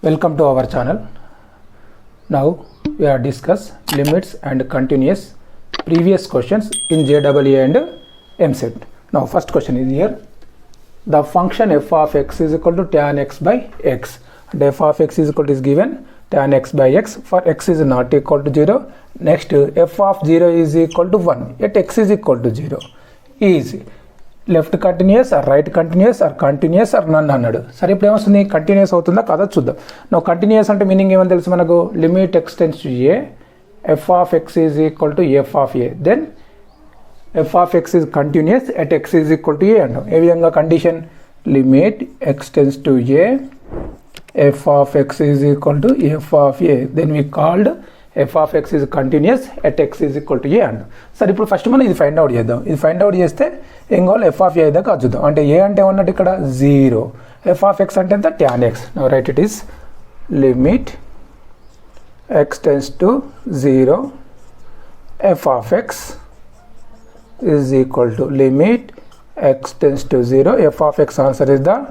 Welcome to our channel. Now we are discuss limits and continuous previous questions in JEE and MSET. Now first question is here. The function f of x is equal to tan x by x. And f of x is equal to is given tan x by x for x is not equal to 0. Next f of 0 is equal to 1 yet x is equal to 0. Is left continuous or right continuous or continuous or none అన్నాడు. సరే ఇప్పుడు ఏమొస్తుంది continuous అవుతుందా కదా చూద్దాం. నువ్వు continuous అంటే meaning ఏమని తెలుసు మనకు limit x tends to a f of X is equal to F of a then f of X is continuous at x is equal to a అంటాం. ఏ విధంగా condition limit x tends to a f of X is equal to F of a then we called f of X is continuous at x is equal to a అంటాం. సరే ఇప్పుడు first మనం ఇది find out చేద్దాం. ఇది find out చేస్తే ఏం కావాలి ఎఫ్ ఆఫ్ ఏ దాకా చూద్దాం. అంటే ఏ అంటే ఏమన్నట్టు ఇక్కడ 0 ఎఫ్ ఆఫ్ ఎక్స్ అంటే ఎంత tan X. Now right it is limit x tends to 0 F of X is equal to limit x tends to 0 F of X answer is the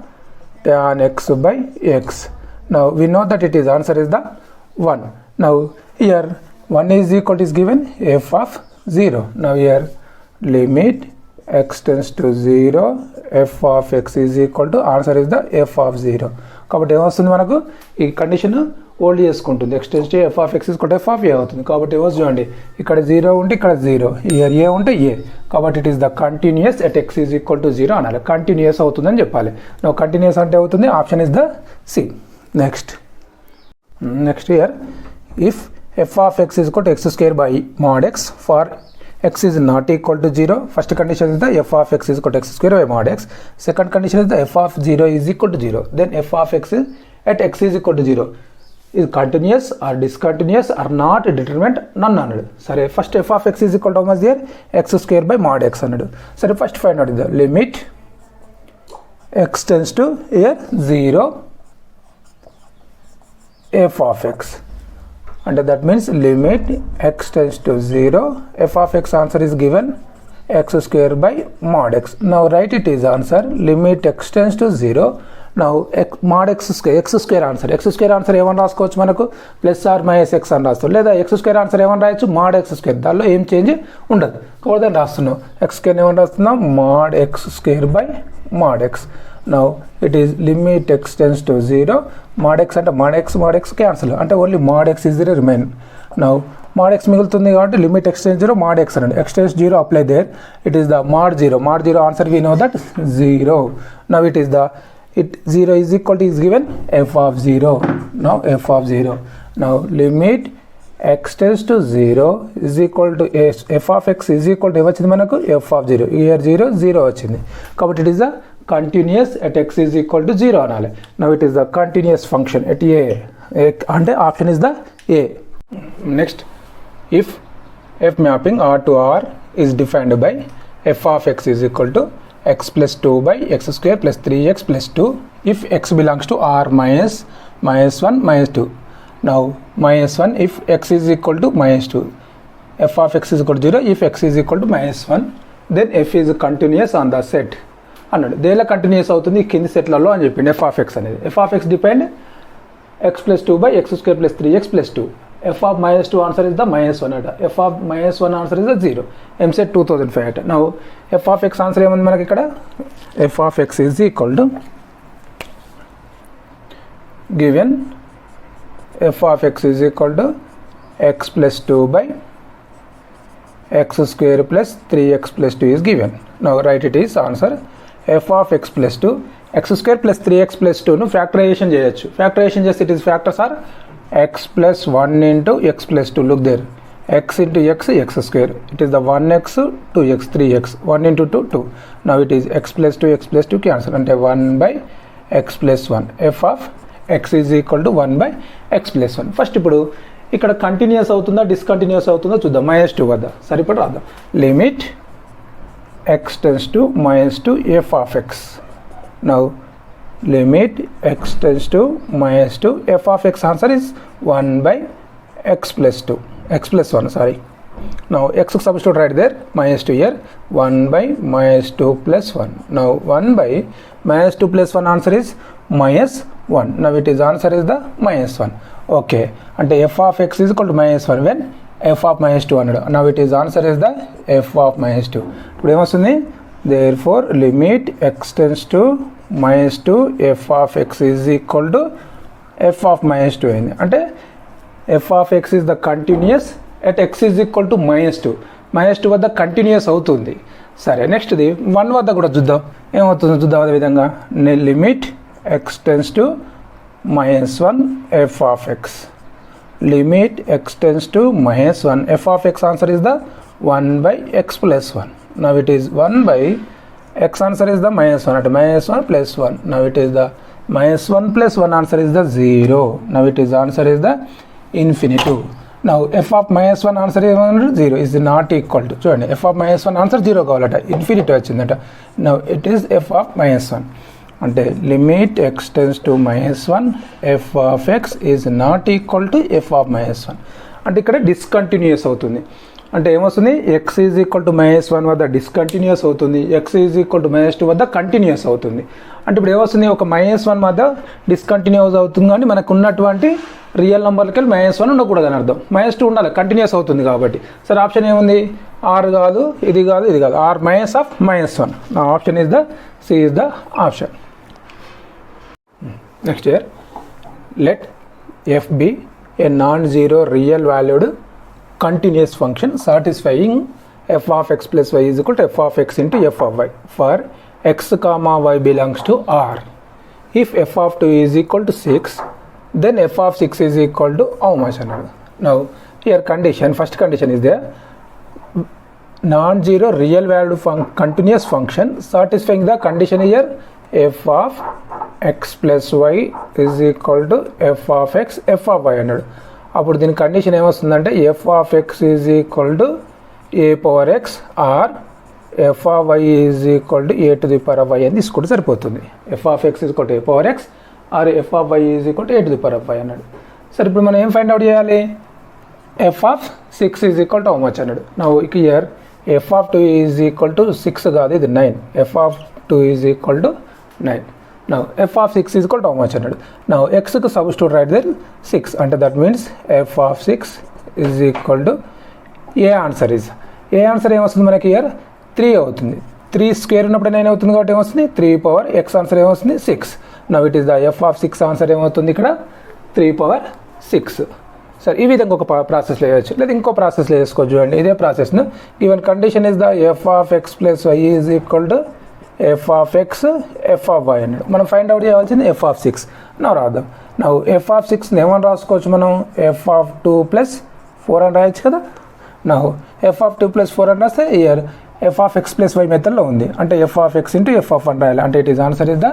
tan x by x. Now we know that it is answer is the 1. Now here 1 is equal to is given f of 0. Now here limit x tends to 0 f of x is equal to answer is the f of 0. కాబట్టి ఏమొస్తుంది మనకు ఈ condition hold చేసుకుంటుంది x tends to f of x is equal to f of a అవుతుంది. కాబట్టి ఏమొస్తుంది చూడండి ఇక్కడ 0 ఉంటే ఇక్కడ 0 హియర్ a ఉంటే a కాబట్టి it is the continuous at x is equal to 0 అనాలి. కంటిన్యూస్ అవుతుందని చెప్పాలి. నో కంటిన్యూస్ అంటే అవుతుంది option is the C. Next here if f of x is equal to x square by mod x for x is not equal to 0, first condition is the f of x is equal to x square by mod x, second condition is the f of 0 is equal to 0, then f of x is at x is equal to 0 is continuous or discontinuous or not determined none అన్నాడు. సరే first f of x is equal to how much here x square by mod x అన్నాడు. సరే first find out the limit x tends to here 0 f of x and that means limit x tends to 0 f of x answer is given x square by mod x. Now write it is answer limit x tends to 0. Now mod x square answer ఏమని రాసుకోవచ్చు మనకు plus are minus X అని రాస్తాం లేదా X square answer ఏమని రాయొచ్చు mod x square దానిలో ఏం చేంజ్ ఉండదు కాబట్టి దాన్ని రాస్తున్నాం ఎక్స్ స్క్వేర్ ఏమని రాస్తున్నాం mod x square by mod x. Now it is limit x tends to 0 mod x అంటే mod x క్యాన్సిల్ అంటే only mod x is the remain. Now mod x మిగులుతుంది కాబట్టి limit x tends 0 mod x అనండి x tends 0 apply there it is the mod 0 answer we know that 0. Now it is the 0 is equal to is given f of 0. Now f of 0 now limit x tends to 0 is equal to f of x is equal to ఏమొచ్చింది మనకు f of 0 here 0 వచ్చింది కాబట్టి it is the continuous at x is equal to 0 అనాలి. Now it is the continuous function at a అంటే option is the a. Next if f mapping R to R is defined by f of x is equal to x plus 2 by x square plus 3x plus 2 if x belongs to R minus 1 minus 2. Now minus 1 if x is equal to minus 2 f of x is equal to 0 if x is equal to minus 1 then f is continuous on the set అన్నాడు. దేనిలో continuous అవుతుంది కింది సెట్లలో అని చెప్పింది F of X అనేది. F of X depend X plus 2 by X square plus 3x plus 2 F of minus 2 answer is the -1 అట F of -1 answer is the 0 EAMCET 2005 అట. Now F of X answer ఏముంది మనకి ఇక్కడ F of X is equal to given F of X is equal to X plus 2 by X square plus 3x plus 2 is given. Now right it is answer f of x plus 2 x square plus 3x plus 2 ను factorisation చేయొచ్చు. Factorization చేస్తే it is factors are x plus 1 into x plus 2 look there x into x square it is the 1x 2x 3x 1 into 2 2. Now it is x plus 2 cancel అంటే 1 by x plus 1 f of x is equal to 1 by x plus 1. First ఇప్పుడు ఇక్కడ continuous అవుతుందా discontinuous అవుతుందో చూద్దాం -2 వద్ద సరిపడ రాద్దాం limit x tends to -2 f of x. Now limit x tends to -2 f of x answer is 1 by x plus 1 sorry. Now x substitute right there -2 here 1 by -2 plus 1. Now 1 by -2 plus 1 answer is 1. Now it is answer is the minus 1. Okay, and f of x is equal to minus 1 when f of minus 2 అన్నాడు. Now it is answer is the f of minus 2. ఇప్పుడు ఏమొస్తుంది, therefore limit x tends to minus 2 f of x is equal to f of minus 2 అయింది. అంటే f of x is the continuous at x is equal to minus 2. minus 2 వద్ద continuous అవుతుంది. సరే, నెక్స్ట్ది 1 వద్ద కూడా చూద్దాం ఏమవుతుందో చూద్దాం. అదేవిధంగా limit x tends to minus 1 f of x. limit x tends to minus 1 f of x answer is the 1 by x plus 1. Now it is 1 by x answer is the minus 1 at minus 1 plus 1. Now it is the minus 1 plus 1 answer is the 0. Now it is answer is the infinity. Now f of minus 1 answer is 0 is not equal to, చూడండి f of minus 1 answer 0 కావాలట, infinity వచ్చిందట. Now it is f of minus 1 అంటే limit x tends to minus 1 f of x is not equal to f of minus 1. అంటే ఇక్కడ discontinuous అవుతుంది. అంటే ఏమొస్తుంది, x is equal to minus 1 వద్ద discontinuous అవుతుంది, x is equal to minus 2 వద్ద continuous అవుతుంది. అంటే ఇప్పుడు ఏమొస్తుంది, ఒక మైనస్ 1 వద్ద డిస్కంటిన్యూస్ అవుతుంది కానీ మనకు ఉన్నటువంటి రియల్ నెంబర్లకి వెళ్ళి మైనస్ 1 ఉండకూడదు అని అర్థం. మైనస్ 2 ఉండాలి, కంటిన్యూస్ అవుతుంది కాబట్టి. సరే, ఆప్షన్ ఏముంది, ఆర్ కాదు, ఇది కాదు, ఇది కాదు, ఆర్ మైనస్ ఆఫ్ మైనస్ 1. నా option is the C is the option. Next here let F be a non zero real valued continuous function satisfying f of x plus y is equal to f of x into f of y for x comma y belongs to R. If f of 2 is equal to 6, then f of 6 is equal to how much? Now here condition, first condition is there, non-zero real valued continuous function satisfying the condition here f of x plus y is equal to f of x f of y అన్నాడు. అప్పుడు దీని condition ఏమొస్తుందంటే f of X is equal to a power x or f of y is equal to a to the power of y అని తీసుకుంటే సరిపోతుంది. F of X is equal to a power x or f of y is equal to a to the power of why అన్నాడు. సరే, ఇప్పుడు మనం ఏం find out చేయాలి, f of 6 is equal to how much అన్నాడు. నా here F of 2 is equal to 6 కాదు, ఇది 9. F of 2 is equal to 9. Now f of 6 is equal to how much అన్నాడు. Now x కు substitute right there 6 అంటే that means f of 6 is equal to A answer ఏమొస్తుంది మనకి year 3 అవుతుంది. 3 square ఉన్నప్పుడు 9 అవుతుంది కాబట్టి ఏమొస్తుంది 3 పవర్ x ఆన్సర్ ఏమొస్తుంది 6. Now it is the f of 6 answer ఏమవుతుంది ఇక్కడ 3 పవర్ 6. సరే, ఈ విధంగా ఒక ప్రాసెస్లో వేయచ్చు, లేదా ఇంకో ప్రాసెస్లో వేసుకోవచ్చు. చూడండి, ఇదే ప్రాసెస్ను given condition is the F of X plus Y is equal to F of X F of why అన్నాడు. మనం ఫైండ్ అవుట్ చేయాల్సింది ఎఫ్ ఆఫ్ 6. నా రాద్దాం. నా ఎఫ్ ఆఫ్ 6 ఏమని రాసుకోవచ్చు మనం, ఎఫ్ ఆఫ్ 2 ప్లస్ 4 అని రాయొచ్చు కదా. నా ఎఫ్ ఆఫ్ 2 ప్లస్ 4 అని రాస్తే here F of X plus Y మెథడ్లో ఉంది, అంటే F of X into F of 1 రాయాలి. అంటే it is answer is the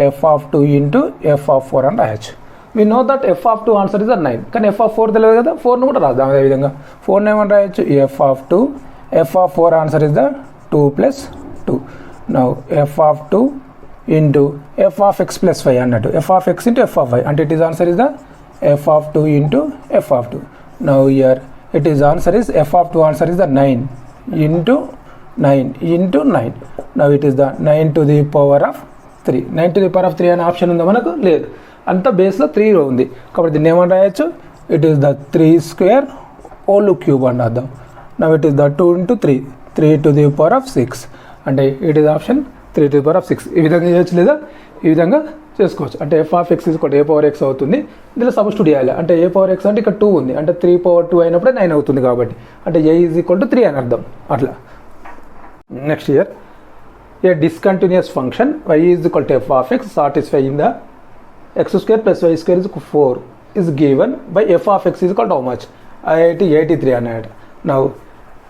F of 2 into F of 4 అని రాయొచ్చు. We know that F of 2 answer is the 9, కానీ ఎఫ్ ఆఫ్ 4 తెలియదు కదా, 4ను కూడా రాద్దాం. అదేవిధంగా 4ని ఏమని రాయొచ్చు, F of 2 F of 4 answer is the 2 plus 2. Now f of 2 into f of x plus y అన్నట్టు, f of x into f of y అంటే it is answer is the f of 2 into f of 2. Now here it is answer is f of 2 answer is the 9 into 9. Now it is the 9 to the power of 3. 9 to the power of 3 అనే option ఉందా మనకు, లేదు. అంత బేస్లో 3 ఉంది కాబట్టి దీన్ని ఏమని రాయొచ్చు, it is the 3 square whole cube అని అర్థం. Now it is the 2 into 3 to the power of 6 అంటే it is option 3 to the power of 6. ఈ విధంగా చేయొచ్చు, లేదా ఈ విధంగా చేసుకోవచ్చు. అంటే F of X is a power X అవుతుంది, ఇందులో సబ్స్టిట్యూట్ చేయాలి. అంటే ఏ పవర్ ఎక్స్ అంటే ఇక్కడ 2 ఉంది, అంటే 3 పవర్ 2 అయినప్పుడే 9 అవుతుంది కాబట్టి, అంటే ఏ ఈజ్ ఈక్వల్ టు 3 అని అర్థం. అట్లా next here a discontinuous function Y is equal to F of X satisfying the X square plus Y square is 4 is given by f of x is equal to how much, 83 అన్నాడు. Now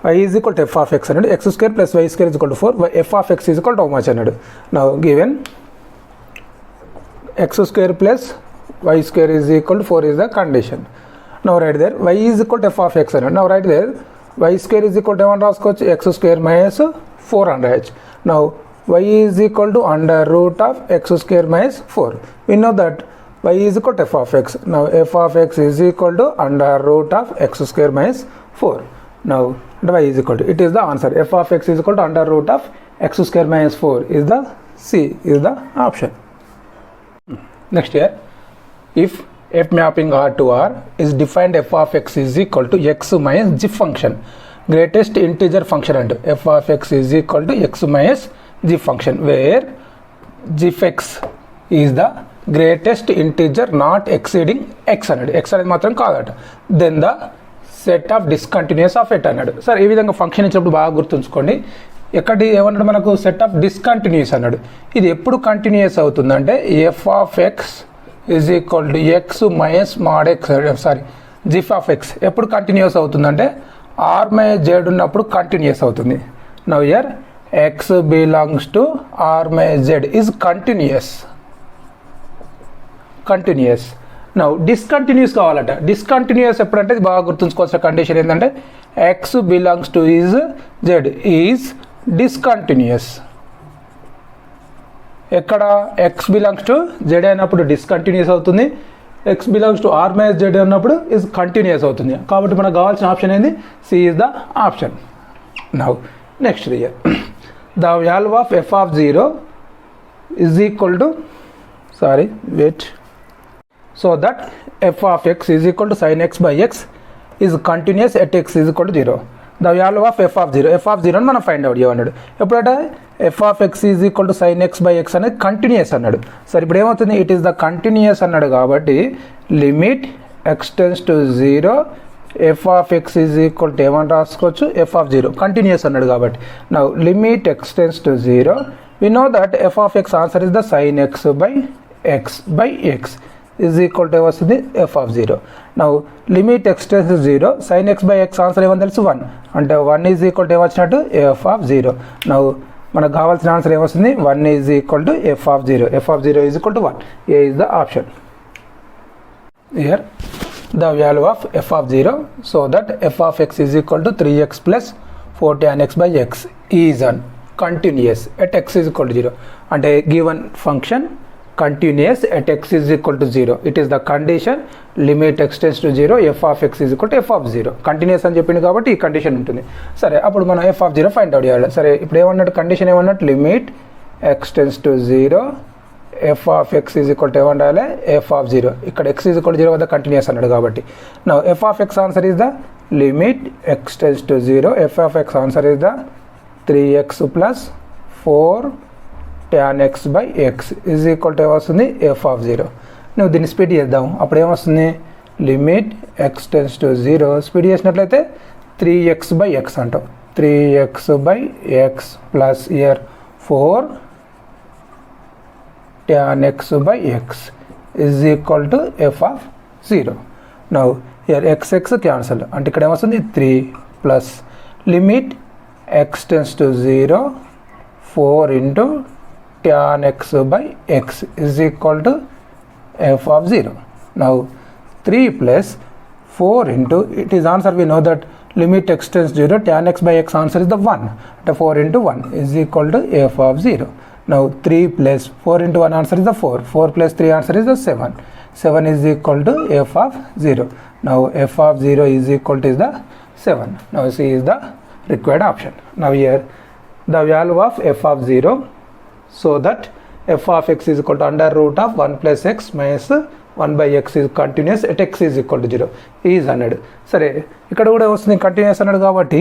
y is equal to f of x అన్నాడు, x square plus y square is equal to 4, f of x is equal to how much అన్నాడు. Now given x square plus y square is equal to 4 is the condition. Now right there y is equal to f of x అన్నాడు. Now right there y square is equal to ఏమని రాసుకోవచ్చు, x square minus 4 అని రాయొచ్చు. Now y is equal to under root of x square minus 4. We know that y is equal to f of x. Now f of x is equal to under root of x square minus 4. Now y is equal to, it is the answer, f of x is equal to under root of x square minus 4 is the C is the option. Next here, if f mapping R to R is defined f of x is equal to x minus g function, greatest integer function and f of x is equal to x minus g function, where g of x is the greatest integer not exceeding x అన్నాడు. x అనేది మాత్రం కాదట. Then the set of discontinuous of at అన్నాడు. సరే ఈ విధంగా function ఇచ్చినప్పుడు బాగా గుర్తుంచుకోండి. ఎక్కడి ఏమన్నాడు మనకు సెట్ ఆఫ్ డిస్కంటిన్యూస్ అన్నాడు. ఇది ఎప్పుడు కంటిన్యూస్ అవుతుందంటే F of X is equal to X minus mod X sorry if of X ఎప్పుడు కంటిన్యూస్ అవుతుందంటే ఆర్ మైనస్ జెడ్ ఉన్నప్పుడు కంటిన్యూస్ అవుతుంది. Now here X belongs to R minus Z is continuous. Now discontinuous కావాలట. Discontinuous ఎప్పుడంటే ఇది బాగా గుర్తుంచుకోవాల్సిన condition ఏంటంటే X belongs to is Z is discontinuous. ఎక్కడ ఎక్స్ బిలాంగ్స్ టు జెడ్ అయినప్పుడు డిస్కంటిన్యూస్ అవుతుంది, X belongs to R minus Z అన్నప్పుడు ఇస్ కంటిన్యూస్ అవుతుంది. కాబట్టి మనకు కావాల్సిన ఆప్షన్ ఏంది? C is the option. Now next here the value of F of 0 is equal to so that f of x is equal to sin x by x is continuous at x is equal to 0. The value of f of 0 మనం find out చేయమన్నాడు. ఎప్పుడంటే f of x is equal to sin x by x అనేది continuous అన్నాడు. సరే ఇప్పుడు ఏమవుతుంది? It is the continuous అన్నాడు కాబట్టి limit x tends to 0 f of x is equal to ఏమని రాసుకోవచ్చు? f of 0 కంటిన్యూస్ అన్నాడు కాబట్టి. Now limit x tends to 0 we know that f of x answer is the sin x by x is equal to వస్తుంది f of 0. Now limit x tends to 0 sin x by x answer ఏమని తెలుసు? 1 అంటే 1 is equal to ఏమొచ్చినట్టు? f of 0. Now మనకు కావాల్సిన answer ఏమొస్తుంది? 1 is equal to f of 0. f of 0 is equal to 1. A is the option. Here the value of f of 0 so that f of x is equal to 3x plus 4 tan x by x is an continuous at x is equal to 0. అంటే given function continuous at x is equal to 0. It is the condition limit x tends to 0 f of x is equal to f of 0. Continuous అని చెప్పింది కాబట్టి ఈ condition ఉంటుంది. సరే అప్పుడు మనం f of 0 find out చేయాలి. సరే ఇప్పుడు ఏమన్నట్టు కండిషన్ ఏమన్నట్టు? Limit x tends to 0 f of x is equal to ఏమని రాయాలి? f of 0. ఇక్కడ x is equal to 0 వద్ద కంటిన్యూస్ అన్నాడు కాబట్టి now f of x answer is the limit x tends to 0 f of x answer is the 3x plus 4 tan x by x is equal to వస్తుంది f of 0. నువ్వు దీన్ని speed చేద్దాం. అప్పుడు ఏమొస్తుంది? Limit x tends to 0 speed చేసినట్లయితే 3x by x అంటాం. 3x by x plus here 4 tan x by x is equal to f of 0. Now here x cancel అంటే ఇక్కడ ఏమొస్తుంది? 3 plus limit x tends to 0 4 into tan x by x is equal to f of 0. Now 3 plus 4 into it is answer we know that limit x tends to 0 tan x by x answer is the 1. The 4 into 1 is equal to f of 0. Now 3 plus 4 into 1 answer is the 4. 4 plus 3 answer is the 7. 7 is equal to f of 0. Now f of 0 is equal to the 7. Now C is the required option. Now here the value of f of 0 so that f of x is equal to under root of 1 plus x minus 1 by x is continuous at x is equal to 0 is అన్నాడు. సరే ఇక్కడ కూడా వస్తుంది continuous అన్నాడు కాబట్టి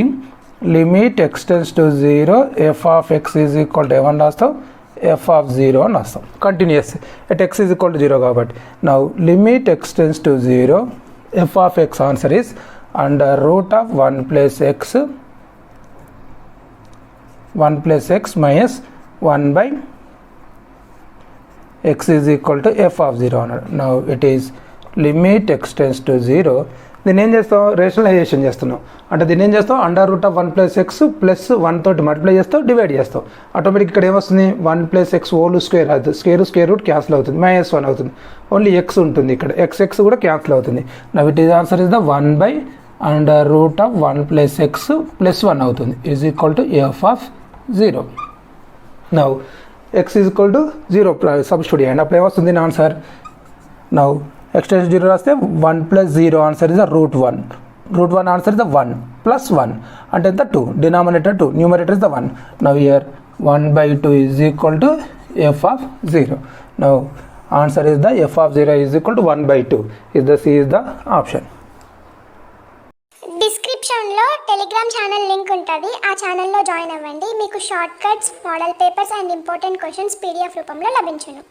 limit x tends to 0 f of x is equal to ఏమని రాస్తాం? f of 0 అని రాస్తాం. Continuous at x is equal to 0 కాబట్టి now limit x tends to 0 f of x answer is under root of 1 plus x minus 1 by x is equal to f of 0 అన్నాడు. Now it is limit x tends to 0. దీన్ని ఏం చేస్తాం? Rationalization చేస్తున్నాం. అంటే దీన్ని ఏం చేస్తాం? Under root of 1 plus X plus 1 తోటి మల్టిప్లై చేస్తాం, డివైడ్ చేస్తాం. ఆటోమేటిక్ ఇక్కడ ఏమొస్తుంది? 1 ప్లస్ ఎక్స్ హోల్ స్క్వేర్ అవుతుంది. స్క్వేర్ రూట్ క్యాన్సిల్ అవుతుంది, -1 అవుతుంది. ఓన్లీ ఎక్స్ ఉంటుంది ఇక్కడ, ఎక్స్ కూడా క్యాన్సిల్ అవుతుంది. Now it is answer is the 1 by under root of 1 plus X plus 1 అవుతుంది is equal to f of 0. Now x is equal to 0 substitute చేయండి. అప్పుడు ఏమొస్తుంది answer? Now x tends to 0 రాస్తే 1 plus 0 answer is the root 1. Root 1 answer is the 1 plus 1 అంటే ఎంత? 2. Denominator 2, numerator is the 1. Now here 1 by 2 is equal to f of 0. Now Answer is the f of 0 is equal to 1 by 2. Is the C is the option. డిస్క్రిప్షన్లో Telegram channel link ఉంటుంది. ఆ ఛానల్లో join అవ్వండి. మీకు short cuts, model papers and important questions PDF రూపంలో లభించును.